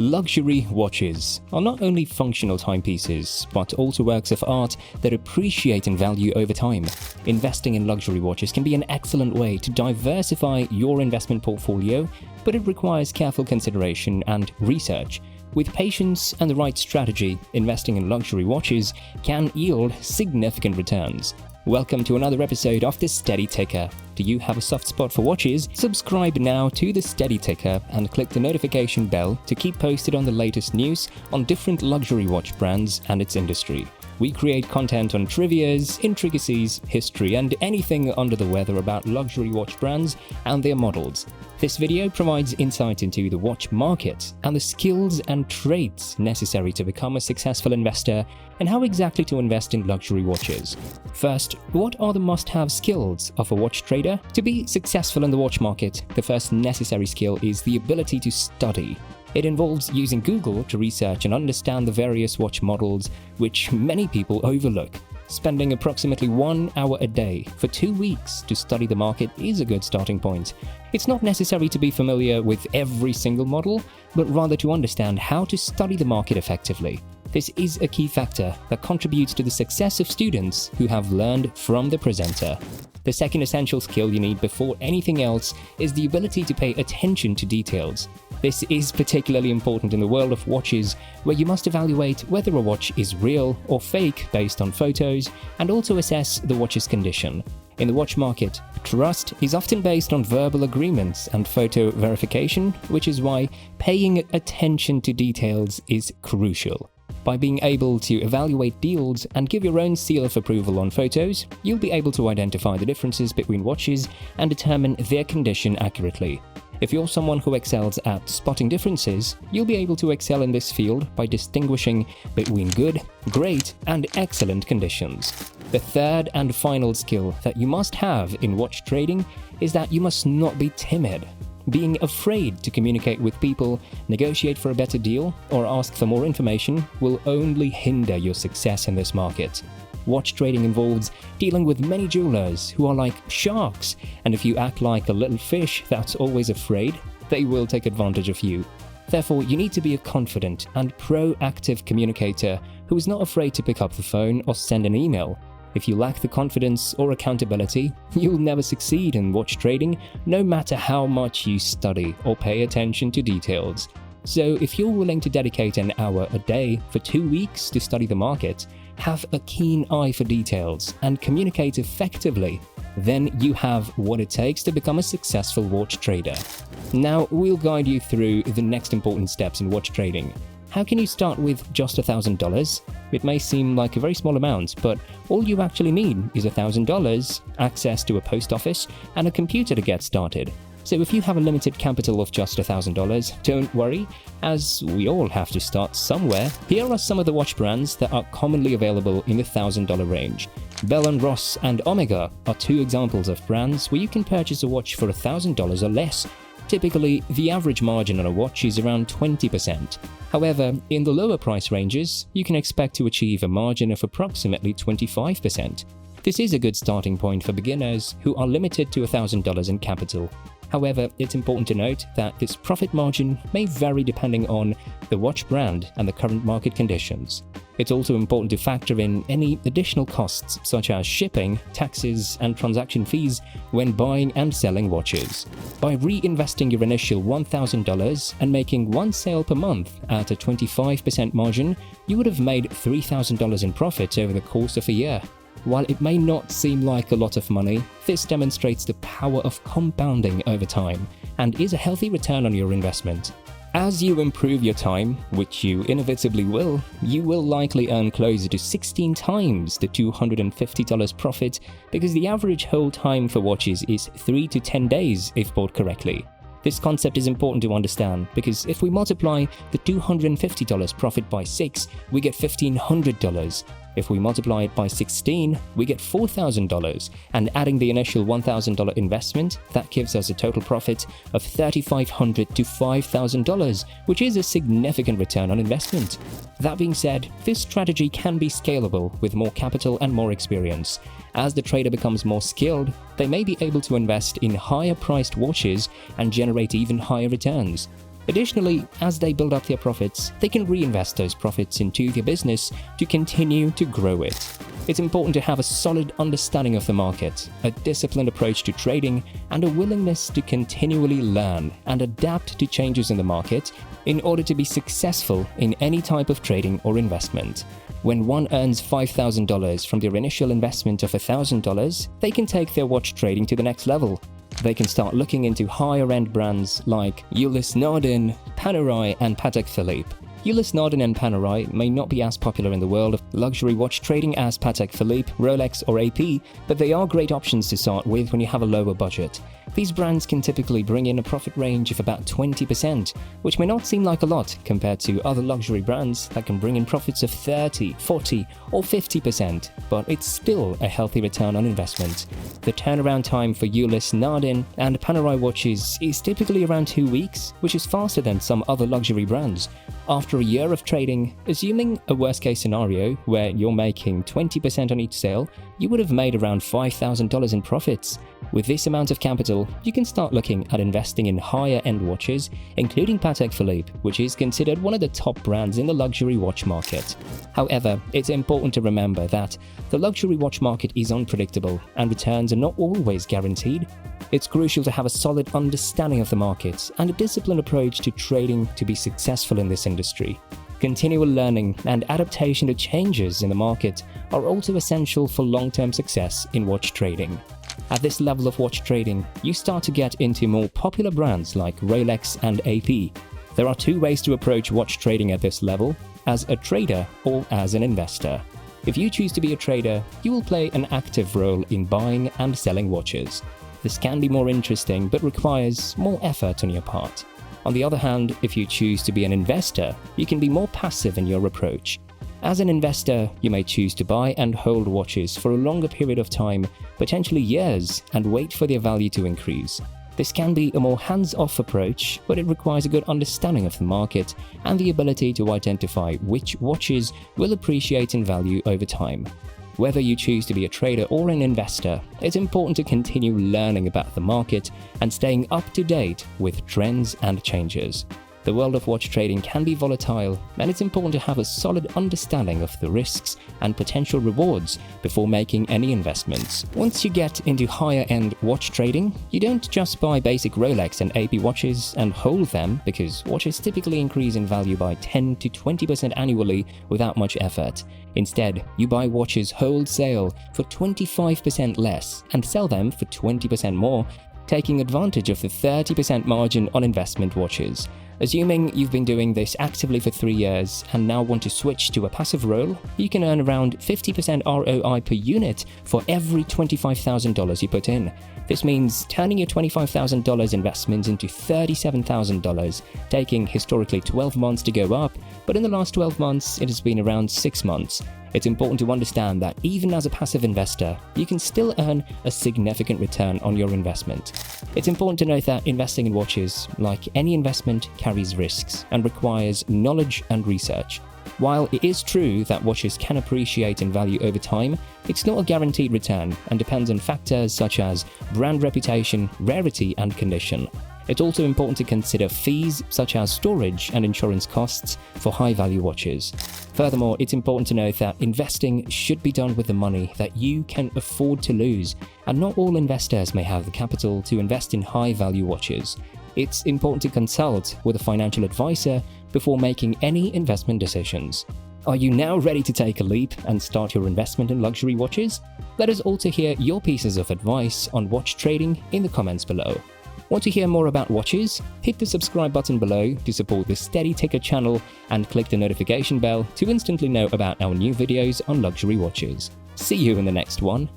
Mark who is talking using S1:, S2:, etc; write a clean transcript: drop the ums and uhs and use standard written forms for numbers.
S1: Luxury watches are not only functional timepieces, but also works of art that appreciate in value over time. Investing in luxury watches can be an excellent way to diversify your investment portfolio, but it requires careful consideration and research. With patience and the right strategy, investing in luxury watches can yield significant returns. Welcome to another episode of The Steady Ticker. Do you have a soft spot for watches? Subscribe now to The Steady Ticker and click the notification bell to keep posted on the latest news on different luxury watch brands and its industry. We create content on trivias, intricacies, history, and anything under the weather about luxury watch brands and their models. This video provides insight into the watch market and the skills and traits necessary to become a successful investor and how exactly to invest in luxury watches. First, what are the must-have skills of a watch trader? To be successful in the watch market, the first necessary skill is the ability to study. It involves using Google to research and understand the various watch models, which many people overlook. Spending approximately 1 hour a day for 2 weeks to study the market is a good starting point. It's not necessary to be familiar with every single model, but rather to understand how to study the market effectively. This is a key factor that contributes to the success of students who have learned from the presenter. The second essential skill you need before anything else is the ability to pay attention to details. This is particularly important in the world of watches, where you must evaluate whether a watch is real or fake based on photos, and also assess the watch's condition. In the watch market, trust is often based on verbal agreements and photo verification, which is why paying attention to details is crucial. By being able to evaluate deals and give your own seal of approval on photos, you'll be able to identify the differences between watches and determine their condition accurately. If you're someone who excels at spotting differences, you'll be able to excel in this field by distinguishing between good, great, and excellent conditions. The third and final skill that you must have in watch trading is that you must not be timid. Being afraid to communicate with people, negotiate for a better deal, or ask for more information will only hinder your success in this market. Watch trading involves dealing with many jewelers who are like sharks, and if you act like a little fish that's always afraid, they will take advantage of you. Therefore, you need to be a confident and proactive communicator who is not afraid to pick up the phone or send an email. If you lack the confidence or accountability, you'll never succeed in watch trading, no matter how much you study or pay attention to details. So if you're willing to dedicate an hour a day for 2 weeks to study the market, have a keen eye for details, and communicate effectively, then you have what it takes to become a successful watch trader. Now, we'll guide you through the next important steps in watch trading. How can you start with just $1,000? It may seem like a very small amount, but all you actually need is $1,000, access to a post office, and a computer to get started. So if you have a limited capital of just $1,000, don't worry, as we all have to start somewhere. Here are some of the watch brands that are commonly available in the $1,000 range. Bell & Ross and Omega are 2 examples of brands where you can purchase a watch for $1,000 or less. Typically, the average margin on a watch is around 20%. However, in the lower price ranges, you can expect to achieve a margin of approximately 25%. This is a good starting point for beginners who are limited to $1,000 in capital. However, it's important to note that this profit margin may vary depending on the watch brand and the current market conditions. It's also important to factor in any additional costs such as shipping, taxes, and transaction fees when buying and selling watches. By reinvesting your initial $1,000 and making 1 sale per month at a 25% margin, you would have made $3,000 in profit over the course of a year. While it may not seem like a lot of money, this demonstrates the power of compounding over time and is a healthy return on your investment. As you improve your time, which you inevitably will, you will likely earn closer to 16 times the $250 profit, because the average hold time for watches is 3 to 10 days if bought correctly. This concept is important to understand because if we multiply the $250 profit by 6, we get $1,500. If we multiply it by 16, we get $4,000, and adding the initial $1,000 investment, that gives us a total profit of $3,500 to $5,000, which is a significant return on investment. That being said, this strategy can be scalable with more capital and more experience. As the trader becomes more skilled, they may be able to invest in higher priced watches and generate even higher returns. Additionally, as they build up their profits, they can reinvest those profits into their business to continue to grow it. It's important to have a solid understanding of the market, a disciplined approach to trading, and a willingness to continually learn and adapt to changes in the market in order to be successful in any type of trading or investment. When one earns $5,000 from their initial investment of $1,000, they can take their watch trading to the next level. They can start looking into higher-end brands like Ulysse Nardin, Panerai, and Patek Philippe. Ulysse Nardin and Panerai may not be as popular in the world of luxury watch trading as Patek Philippe, Rolex, or AP, but they are great options to start with when you have a lower budget. These brands can typically bring in a profit range of about 20%, which may not seem like a lot compared to other luxury brands that can bring in profits of 30, 40, or 50%, but it's still a healthy return on investment. The turnaround time for Ulysse Nardin and Panerai watches is typically around 2 weeks, which is faster than some other luxury brands. After a year of trading, assuming a worst-case scenario where you're making 20% on each sale, you would have made around $5,000 in profits. With this amount of capital, you can start looking at investing in higher-end watches, including Patek Philippe, which is considered one of the top brands in the luxury watch market. However, it's important to remember that the luxury watch market is unpredictable and returns are not always guaranteed. It's crucial to have a solid understanding of the market and a disciplined approach to trading to be successful in this industry. Continual learning and adaptation to changes in the market are also essential for long-term success in watch trading. At this level of watch trading, you start to get into more popular brands like Rolex and AP. There are two ways to approach watch trading at this level: as a trader or as an investor. If you choose to be a trader, you will play an active role in buying and selling watches. This can be more interesting but requires more effort on your part. On the other hand, if you choose to be an investor, you can be more passive in your approach. As an investor, you may choose to buy and hold watches for a longer period of time, potentially years, and wait for their value to increase. This can be a more hands-off approach, but it requires a good understanding of the market and the ability to identify which watches will appreciate in value over time. Whether you choose to be a trader or an investor, it's important to continue learning about the market and staying up to date with trends and changes. The world of watch trading can be volatile, and it's important to have a solid understanding of the risks and potential rewards before making any investments. Once you get into higher-end watch trading, you don't just buy basic Rolex and AP watches and hold them, because watches typically increase in value by 10 to 20% annually without much effort. Instead, you buy watches wholesale for 25% less and sell them for 20% more, taking advantage of the 30% margin on investment watches. Assuming you've been doing this actively for 3 years and now want to switch to a passive role, you can earn around 50% ROI per unit for every $25,000 you put in. This means turning your $25,000 investment into $37,000, taking historically 12 months to go up, but in the last 12 months it has been around 6 months. It's important to understand that even as a passive investor, you can still earn a significant return on your investment. It's important to note that investing in watches, like any investment, carries risks and requires knowledge and research. While it is true that watches can appreciate in value over time, it's not a guaranteed return and depends on factors such as brand reputation, rarity, and condition. It's also important to consider fees such as storage and insurance costs for high-value watches. Furthermore, it's important to note that investing should be done with the money that you can afford to lose, and not all investors may have the capital to invest in high-value watches. It's important to consult with a financial advisor before making any investment decisions. Are you now ready to take a leap and start your investment in luxury watches? Let us also hear your pieces of advice on watch trading in the comments below. Want to hear more about watches? Hit the subscribe button below to support the Steady Ticker channel and click the notification bell to instantly know about our new videos on luxury watches. See you in the next one.